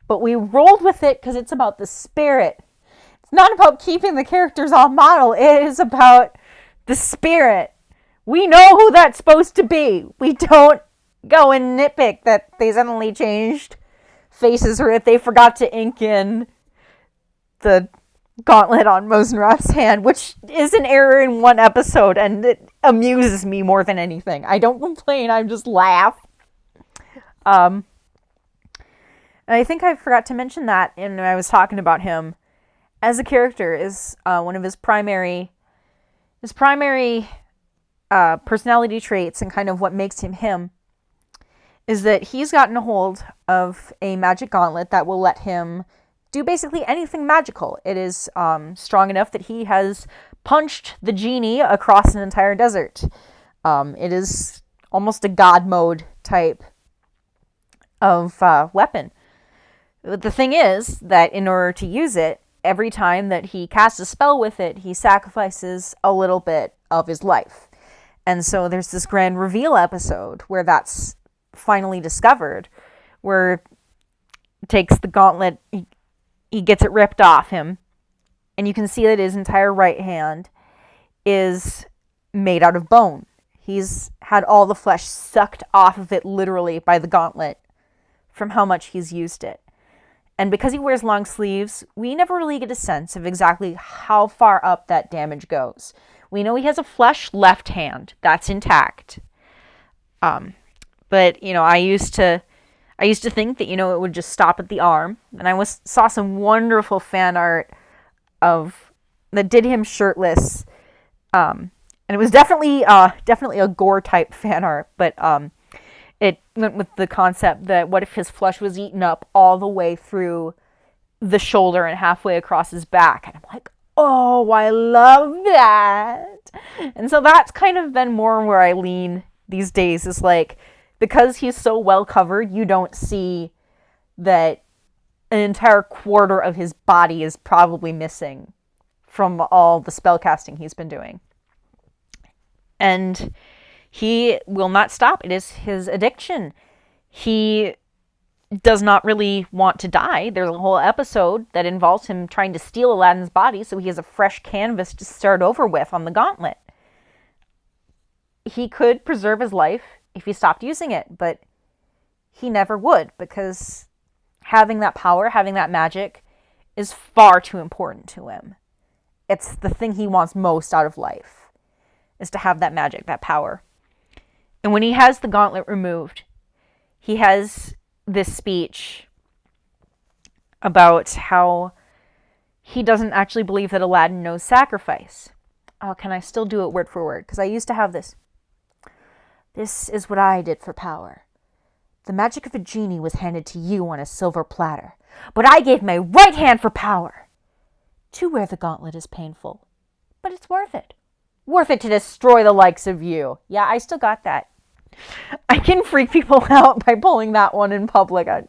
A: but we rolled with it because it's about the spirit. It's not about keeping the characters off model. It is about the spirit. We know who that's supposed to be. We don't go and nitpick that they suddenly changed faces or that they forgot to ink in the gauntlet on Mosenrath's hand, which is an error in one episode, and it amuses me more than anything. I don't complain, I just laugh. And I think I forgot to mention that when I was talking about him as a character. Is one of his primary personality traits and kind of what makes him him is that he's gotten a hold of a magic gauntlet that will let him do basically anything magical. It is strong enough that he has punched the genie across an entire desert. It is almost a god mode type of weapon. The thing is that in order to use it, every time that he casts a spell with it, he sacrifices a little bit of his life. And so there's this grand reveal episode where that's finally discovered, where he takes the gauntlet, he gets it ripped off him, and you can see that his entire right hand is made out of bone. He's had all the flesh sucked off of it literally by the gauntlet from how much he's used it. And because he wears long sleeves, we never really get a sense of exactly how far up that damage goes. We know he has a flesh left hand. That's intact. But, you know, I used to think that, you know, it would just stop at the arm. And I saw some wonderful fan art that did him shirtless. And it was definitely a gore type fan art, but it went with the concept that what if his flesh was eaten up all the way through the shoulder and halfway across his back. And I'm like, oh, I love that. And so that's kind of been more where I lean these days, is like, because he's so well covered, you don't see that an entire quarter of his body is probably missing from all the spellcasting he's been doing. And he will not stop. It is his addiction. He does not really want to die. There's a whole episode that involves him trying to steal Aladdin's body so he has a fresh canvas to start over with on the gauntlet. He could preserve his life if he stopped using it, but he never would, because having that power, having that magic is far too important to him. It's the thing he wants most out of life, is to have that magic, that power. And when he has the gauntlet removed, he has this speech about how he doesn't actually believe that Aladdin knows sacrifice. Oh, can I still do it word for word? Because I used to have this. This is what I did for power. The magic of a genie was handed to you on a silver platter, but I gave my right hand for power. To wear the gauntlet is painful, but it's worth it. Worth it to destroy the likes of you. Yeah, I still got that. I can freak people out by pulling that one in public. I'm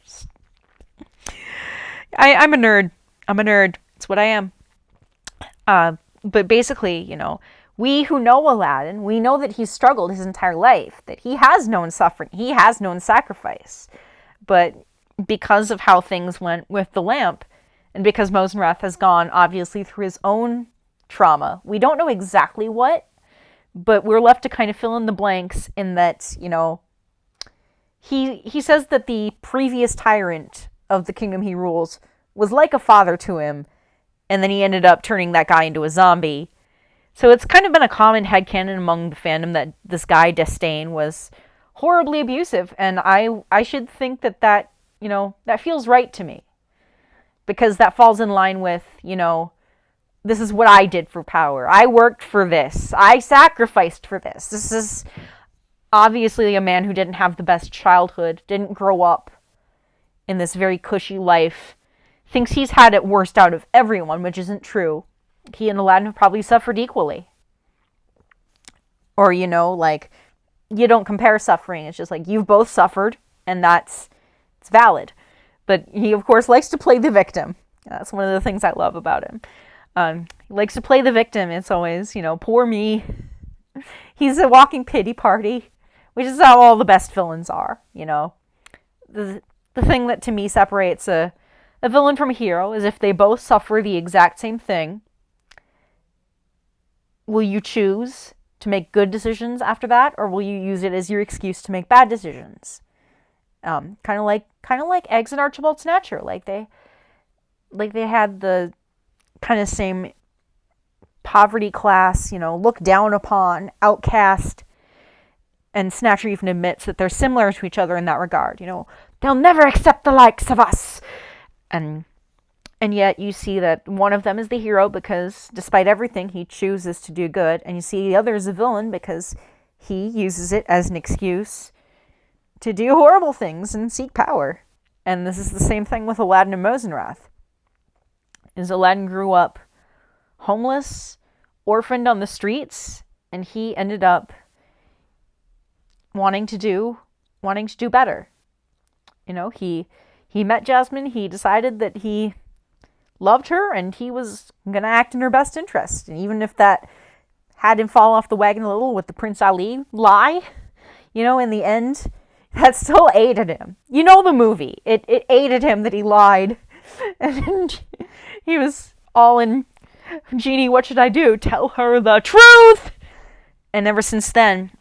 A: a nerd. I'm a nerd. It's what I am. But basically, you know, we who know Aladdin, we know that he's struggled his entire life, that he has known suffering, he has known sacrifice. But because of how things went with the lamp, and because Mozenrath has gone, obviously, through his own trauma, we don't know exactly what, but we're left to kind of fill in the blanks in that, you know, he says that the previous tyrant of the kingdom he rules was like a father to him, and then he ended up turning that guy into a zombie. So it's kind of been a common headcanon among the fandom that this guy, Destain, was horribly abusive, and I should think that that feels right to me. Because that falls in line with, this is what I did for power. I worked for this. I sacrificed for this. This is obviously a man who didn't have the best childhood, didn't grow up in this very cushy life, thinks he's had it worst out of everyone, which isn't true. He and Aladdin have probably suffered equally. Or, you don't compare suffering. It's just like, you've both suffered, and it's valid. But he, of course, likes to play the victim. That's one of the things I love about him. He likes to play the victim. It's always, poor me. He's a walking pity party, which is how all the best villains are, The thing that, to me, separates a villain from a hero is if they both suffer the exact same thing. Will you choose to make good decisions after that, or will you use it as your excuse to make bad decisions? Kind of like Eggs and Archibald Snatcher. Like they had the kind of same poverty class, looked down upon, outcast, and Snatcher even admits that they're similar to each other in that regard. They'll never accept the likes of us, and yet you see that one of them is the hero because, despite everything, he chooses to do good, and you see the other is a villain because he uses it as an excuse to do horrible things and seek power. And this is the same thing with Aladdin and Mozenrath. Aladdin grew up homeless, orphaned on the streets, and he ended up wanting to do better. He met Jasmine, he decided that he loved her, and he was going to act in her best interest. And even if that had him fall off the wagon a little with the Prince Ali lie, in the end, that still aided him. The movie. It aided him that he lied. And he was all in, Genie, what should I do? Tell her the truth! And ever since then,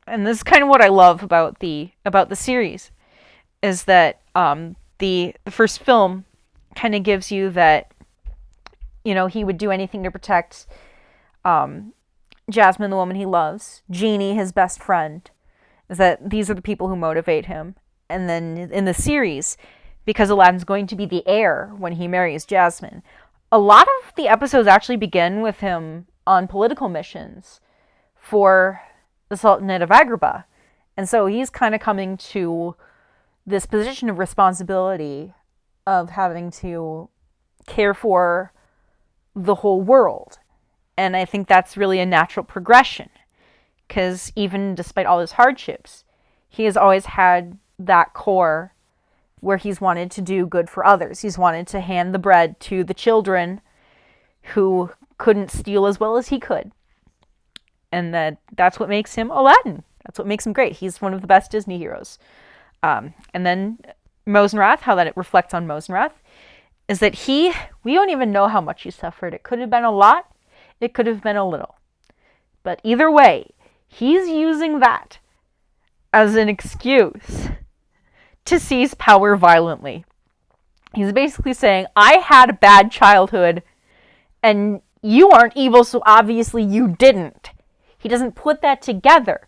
A: and this is kind of what I love about the series, is that the first film kind of gives you that, he would do anything to protect Jasmine, the woman he loves, Genie, his best friend, is that these are the people who motivate him. And then in the series, because Aladdin's going to be the heir when he marries Jasmine, a lot of the episodes actually begin with him on political missions for the Sultanate of Agrabah. And so he's kind of coming to this position of responsibility of having to care for the whole world. And I think that's really a natural progression, because even despite all his hardships, he has always had that core where he's wanted to do good for others. He's wanted to hand the bread to the children who couldn't steal as well as he could. And that's what makes him Aladdin. That's what makes him great. He's one of the best Disney heroes. And then Mosenrath, how that it reflects on Mosenrath, is that we don't even know how much he suffered. It could have been a lot. It could have been a little. But either way, he's using that as an excuse to seize power violently. He's basically saying, I had a bad childhood, and you aren't evil, so obviously you didn't. He doesn't put that together,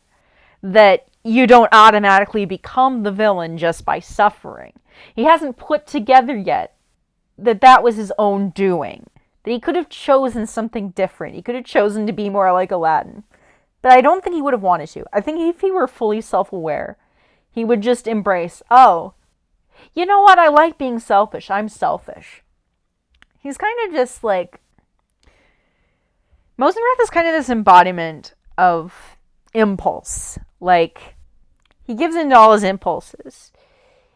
A: that you don't automatically become the villain just by suffering. He hasn't put together yet that was his own doing. That he could have chosen something different. He could have chosen to be more like Aladdin. But I don't think he would have wanted to. I think if he were fully self-aware, he would just embrace, oh, you know what? I like being selfish. I'm selfish. He's kind of just like... Mosenrath is kind of this embodiment of impulse. Like, he gives in to all his impulses.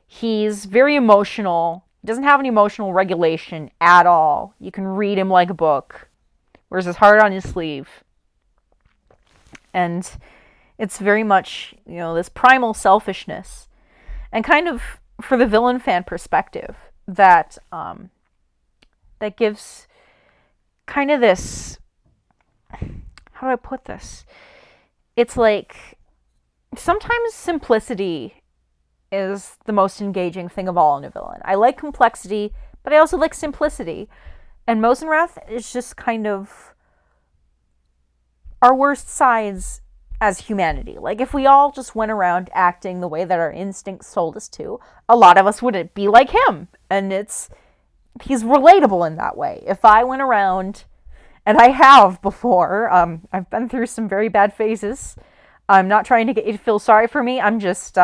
A: He's very emotional. He doesn't have any emotional regulation at all. You can read him like a book. Wears his heart on his sleeve. And it's very much, this primal selfishness. And kind of, for the villain fan perspective, that gives kind of this... How do I put this? It's like, sometimes simplicity is the most engaging thing of all in a villain. I like complexity, but I also like simplicity. And Mosenrath is just kind of our worst sides as humanity. Like, if we all just went around acting the way that our instincts told us to, a lot of us wouldn't be like him. And he's relatable in that way. If I went around, and I have before, I've been through some very bad phases. I'm not trying to get you to feel sorry for me. I'm just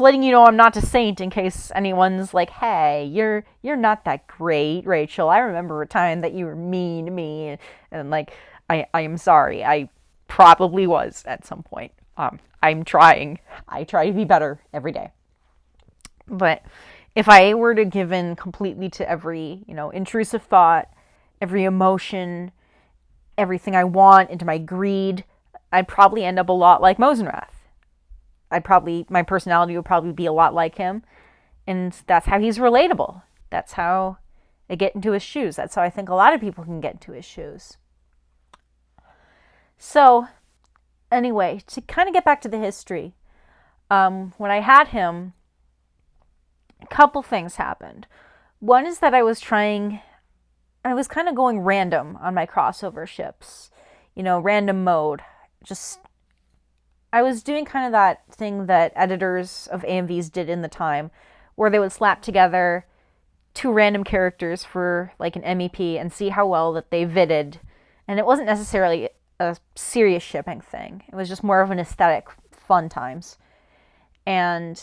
A: letting you know I'm not a saint in case anyone's like, hey, you're not that great, Rachel. I remember a time that you were mean to me. And like, I am sorry. I probably was at some point. I'm trying. I try to be better every day. But if I were to give in completely to every, intrusive thought, every emotion, everything I want, into my greed, I'd probably end up a lot like Mozenrath. My personality would probably be a lot like him. And that's how he's relatable. That's how I get into his shoes. That's how I think a lot of people can get into his shoes. So, anyway, to kind of get back to the history, when I had him, a couple things happened. One is that I was kind of going random on my crossover ships. Random mode. I was doing kind of that thing that editors of AMVs did in the time, where they would slap together two random characters for like an MEP and see how well that they fitted. And it wasn't necessarily a serious shipping thing. It was just more of an aesthetic fun times. And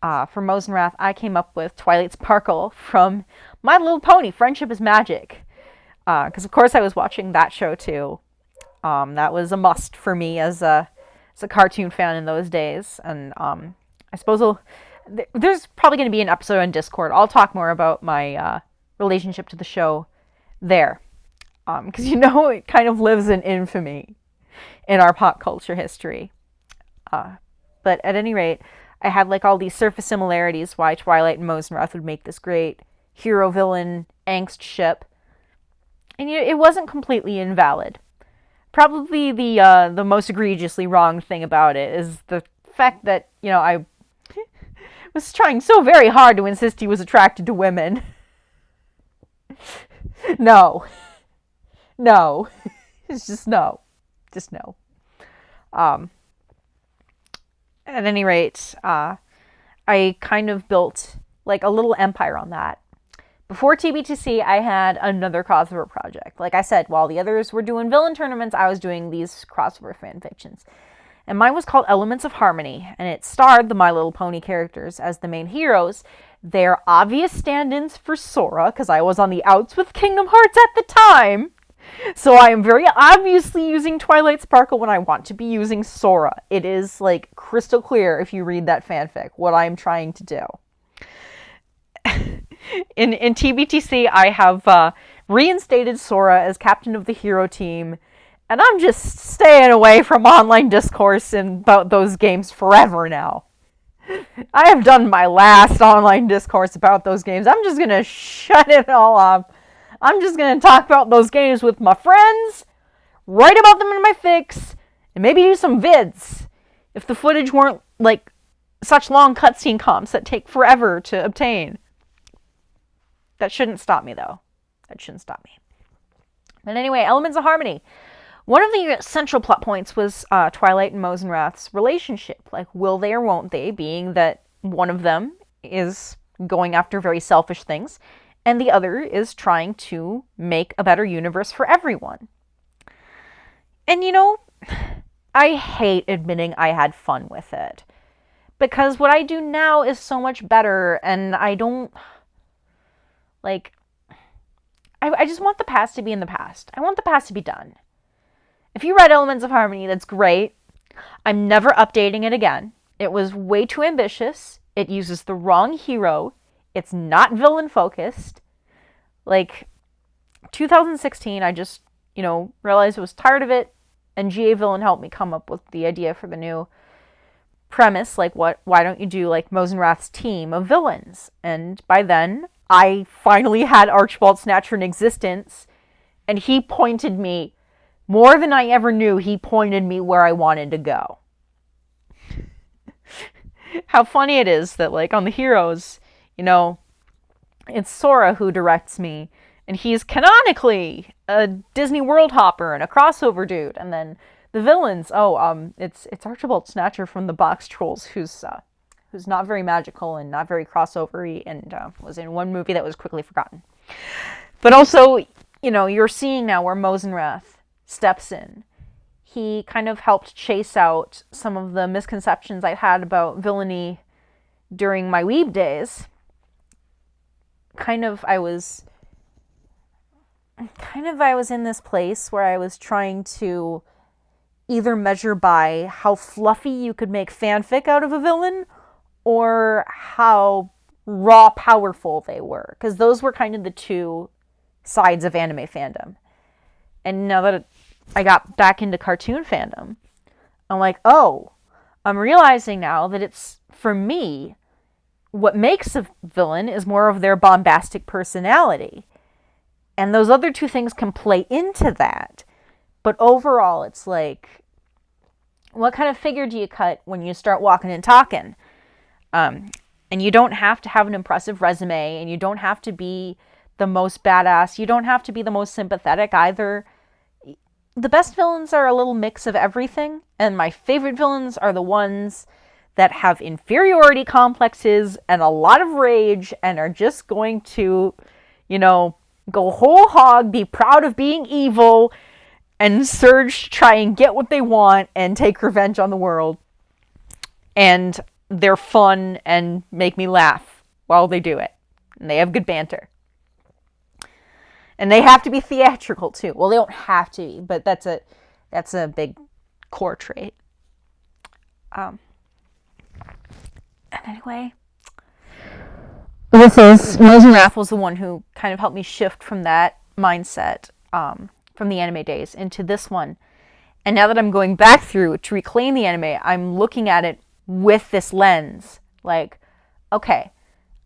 A: for Mosenrath, I came up with Twilight Sparkle from My Little Pony, Friendship is Magic. Because of course I was watching that show too. That was a must for me as a cartoon fan in those days. And I suppose there's probably going to be an episode on Discord. I'll talk more about my relationship to the show there. Because it kind of lives in infamy in our pop culture history. But at any rate, I had like all these surface similarities why Twilight and Mozenrath would make this great hero-villain angst ship. And it wasn't completely invalid. Probably the most egregiously wrong thing about it is the fact that, I was trying so very hard to insist he was attracted to women. No. It's just no. Just no. At any rate, I kind of built like a little empire on that. Before TBTC, I had another crossover project. Like I said, while the others were doing villain tournaments, I was doing these crossover fanfictions. And mine was called Elements of Harmony, and it starred the My Little Pony characters as the main heroes. They're obvious stand-ins for Sora, because I was on the outs with Kingdom Hearts at the time. So I am very obviously using Twilight Sparkle when I want to be using Sora. It is, like, crystal clear if you read that fanfic, what I'm trying to do. In TBTC, I have reinstated Sora as captain of the hero team, and I'm just staying away from online discourse about those games forever now. I have done my last online discourse about those games. I'm just going to shut it all off. I'm just going to talk about those games with my friends, write about them in my fics, and maybe do some vids. If the footage weren't, like, such long cutscene comps that take forever to obtain. That shouldn't stop me, though. That shouldn't stop me. But anyway, Elements of Harmony. One of the central plot points was Twilight and Mozenrath's relationship. Like, will they or won't they, being that one of them is going after very selfish things, and the other is trying to make a better universe for everyone. And I hate admitting I had fun with it. Because what I do now is so much better, and I don't... Like, I just want the past to be in the past. I want the past to be done. If you read Elements of Harmony, that's great. I'm never updating it again. It was way too ambitious. It uses the wrong hero. It's not villain-focused. Like, 2016, I just, realized I was tired of it, and GA Villain helped me come up with the idea for the new premise. Like, why don't you do, like, Mosenrath's team of villains? And by then, I finally had Archibald Snatcher in existence, and he pointed me, more than I ever knew, he pointed me where I wanted to go. How funny it is that, like, on the heroes, it's Sora who directs me, and he's canonically a Disney World hopper and a crossover dude. And then the villains, it's Archibald Snatcher from the Box Trolls, who's not very magical and not very crossovery, and was in one movie that was quickly forgotten. But also, you're seeing now where Mozenrath steps in. He kind of helped chase out some of the misconceptions I had about villainy during my weeb days. I was in this place where I was trying to either measure by how fluffy you could make fanfic out of a villain or how raw powerful they were, because those were kind of the two sides of anime fandom. And now that I got back into cartoon fandom, I'm like, I'm realizing now that it's, for me, what makes a villain is more of their bombastic personality. And those other two things can play into that. But overall, it's like, what kind of figure do you cut when you start walking and talking? And you don't have to have an impressive resume, and you don't have to be the most badass. You don't have to be the most sympathetic either. The best villains are a little mix of everything, and my favorite villains are the ones that have inferiority complexes and a lot of rage and are just going to, go whole hog, be proud of being evil, and surge to try and get what they want and take revenge on the world. And they're fun and make me laugh while they do it. And they have good banter. And they have to be theatrical too. Well, they don't have to be, but that's a big core trait. And anyway, Mozenrath was the one who kind of helped me shift from that mindset, from the anime days into this one. And now that I'm going back through to reclaim the anime, I'm looking at it with this lens. Like, okay,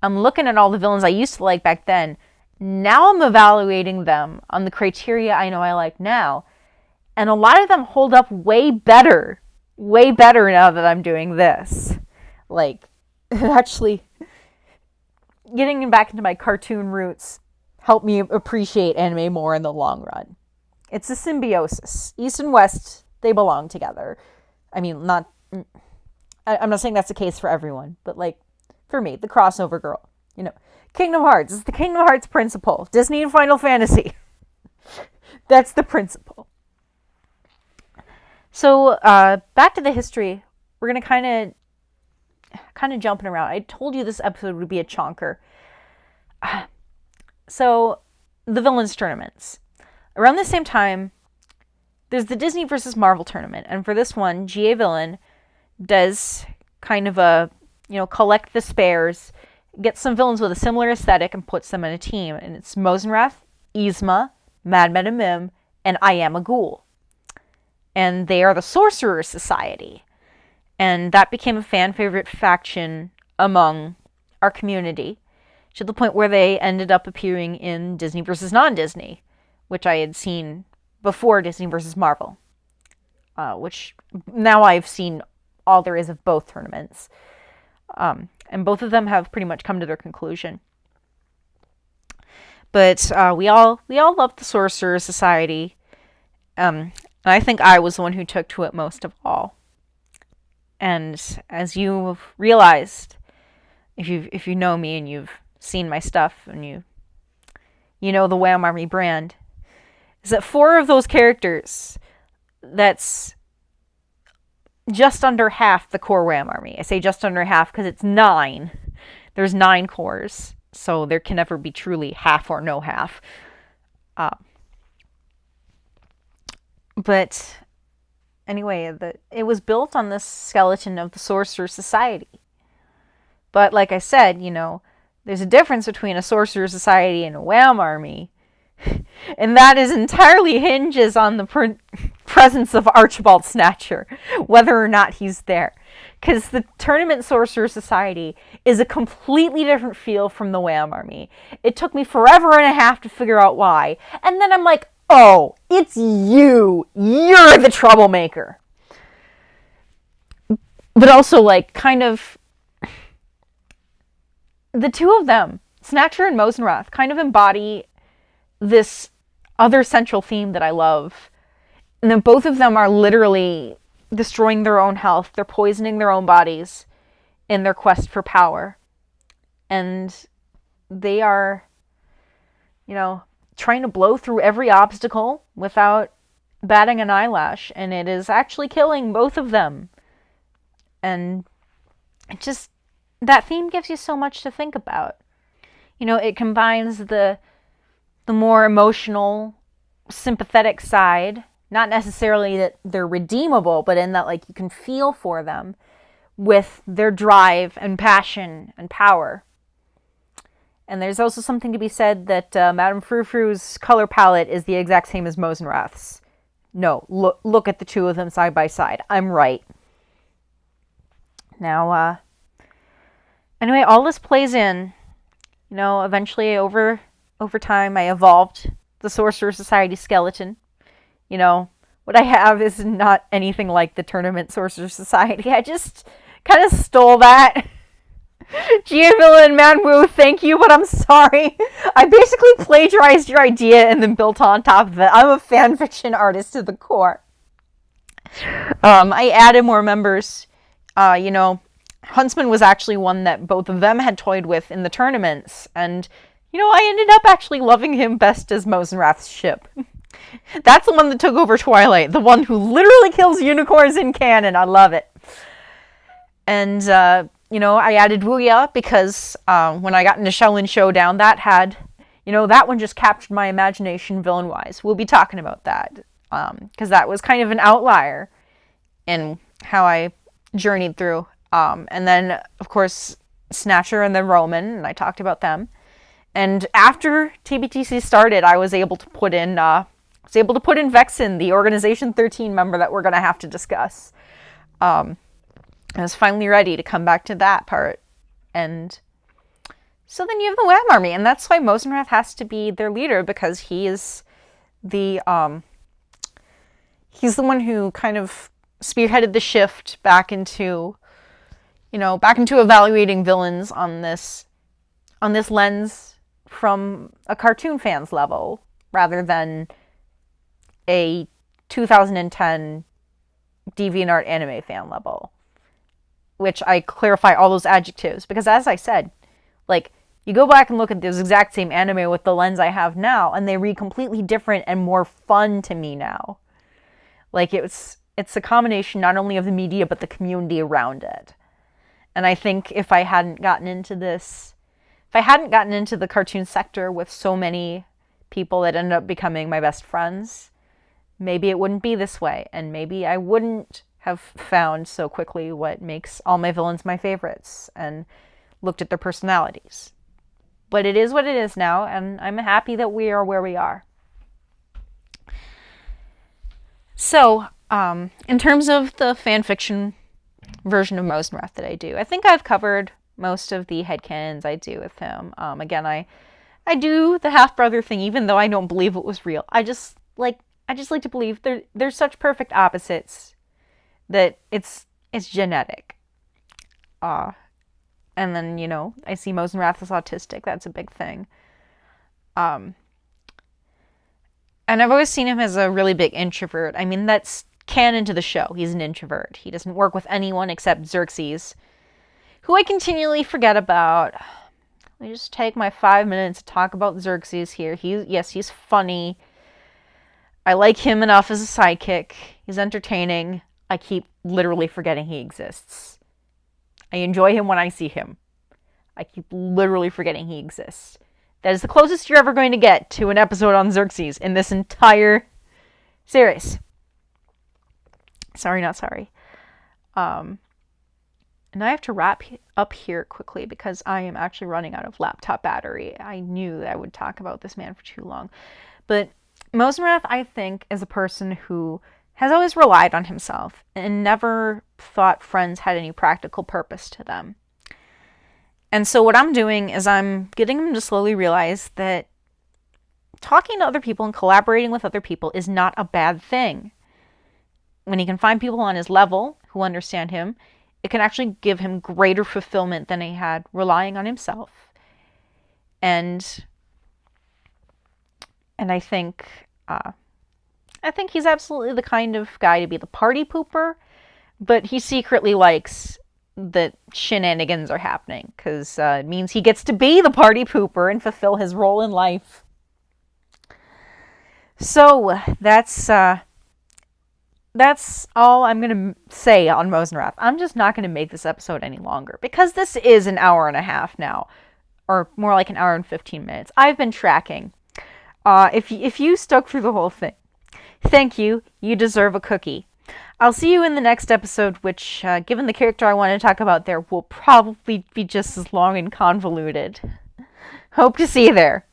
A: I'm looking at all the villains I used to like back then. Now I'm evaluating them on the criteria I know I like now. And a lot of them hold up way better now that I'm doing this. Like, actually, getting back into my cartoon roots helped me appreciate anime more in the long run. It's a symbiosis. East and West, they belong together. I mean, I'm not saying that's the case for everyone, but like, for me, the crossover girl, Kingdom Hearts is the Kingdom Hearts principle. Disney and Final Fantasy. That's the principle. So, back to the history. We're going to kind of jumping around. I told you this episode would be a chonker. So, the villains tournaments. Around the same time, there's the Disney versus Marvel tournament. And for this one, GA Villain does kind of a, collect the spares, get some villains with a similar aesthetic and puts them in a team. And it's Mosenrath, Yzma, Mad Meta Mim, and I Am a Ghoul. And they are the Sorcerer Society. And that became a fan favorite faction among our community, to the point where they ended up appearing in Disney versus non-Disney, which I had seen before Disney versus Marvel, which now I've seen all there is of both tournaments. And both of them have pretty much come to their conclusion. But we all loved the Sorcerer Society. And I think I was the one who took to it most of all. And as you've realized, if you know me and you've seen my stuff and you know the WHAM Army brand, is that 4 of those characters, that's just under half the core WHAM Army. I say just under half because it's 9. There's 9 cores, so there can never be truly half or no half. But anyway, it was built on this skeleton of the Sorcerer Society. But like I said, there's a difference between a Sorcerer Society and a WHAM Army. And that is entirely hinges on the presence of Archibald Snatcher, whether or not he's there. Because the Tournament Sorcerer Society is a completely different feel from the WHAM Army. It took me forever and a half to figure out why. And then I'm like, oh, it's you. You're the troublemaker. But also, kind of, the two of them Snatcher and Mozenrath kind of embody this other central theme that I love. And then both of them are literally destroying their own health. They're poisoning their own bodies in their quest for power. And they are, trying to blow through every obstacle without batting an eyelash. And it is actually killing both of them. And that theme gives you so much to think about. It combines the more emotional, sympathetic side, not necessarily that they're redeemable, but in that, like, you can feel for them, with their drive and passion and power. And there's also something to be said that Madame Frou-Frou's color palette is the exact same as Mosenrath's. No, look at the two of them side by side. I'm right. Now, anyway, all this plays in. Eventually over time, I evolved the Sorcerer Society skeleton. What I have is not anything like the Tournament Sorcerer Society. I just kind of stole that. Giavilla and Manwu, thank you, but I'm sorry. I basically plagiarized your idea and then built on top of it. I'm a fanfiction artist to the core. I added more members. Huntsman was actually one that both of them had toyed with in the tournaments. And, I ended up actually loving him best as Mosenrath's ship. That's the one that took over Twilight. The one who literally kills unicorns in canon. I love it. And, I added Wuya because when I got into Shaolin Showdown, that had, that one just captured my imagination villain-wise. We'll be talking about that. Because that was kind of an outlier in how I journeyed through. And then, of course, Snatcher and then Roman, and I talked about them. And after TBTC started, I was able to put in Vexen, the Organization 13 member that we're going to have to discuss. I was finally ready to come back to that part. And so then you have the WHAM Army, and that's why Mosenrath has to be their leader, because he is he's the one who kind of spearheaded the shift back into evaluating villains on this lens from a cartoon fan's level, rather than a 2010 DeviantArt anime fan level. Which I clarify all those adjectives, because as I said, like, you go back and look at this exact same anime with the lens I have now, and they read completely different and more fun to me now. Like, it's a combination not only of the media, but the community around it. And I think if I hadn't gotten into the cartoon sector with so many people that ended up becoming my best friends, maybe it wouldn't be this way, and maybe I wouldn't have found so quickly what makes all my villains my favorites, and looked at their personalities. But it is what it is now, and I'm happy that we are where we are. So, in terms of the fanfiction version of Mosenrath that I do, I think I've covered most of the headcanons I do with him. Again, I do the half-brother thing, even though I don't believe it was real. I just like to believe they're such perfect opposites that it's genetic. And then, I see Mozenrath as autistic. That's a big thing. And I've always seen him as a really big introvert. I mean, that's canon to the show. He's an introvert. He doesn't work with anyone except Xerxes, who I continually forget about. Let me just take my 5 minutes to talk about Xerxes here. He's funny. I like him enough as a sidekick. He's entertaining. I keep literally forgetting he exists. I enjoy him when I see him. I keep literally forgetting he exists. That is the closest you're ever going to get to an episode on Xerxes in this entire series. Sorry, not sorry. And I have to wrap up here quickly because I am actually running out of laptop battery. I knew that I would talk about this man for too long. But Mozenrath, I think, is a person who has always relied on himself and never thought friends had any practical purpose to them. And so what I'm doing is I'm getting him to slowly realize that talking to other people and collaborating with other people is not a bad thing. When he can find people on his level who understand him, it can actually give him greater fulfillment than he had relying on himself. and I think he's absolutely the kind of guy to be the party pooper, but he secretly likes that shenanigans are happening, because it means he gets to be the party pooper and fulfill his role in life. So that's all I'm going to say on Mosenrath. I'm just not going to make this episode any longer, because this is an hour and a half now, or more like an hour and 15 minutes. I've been tracking. If you stuck through the whole thing, thank you. You deserve a cookie. I'll see you in the next episode, which, given the character I want to talk about there, will probably be just as long and convoluted. Hope to see you there.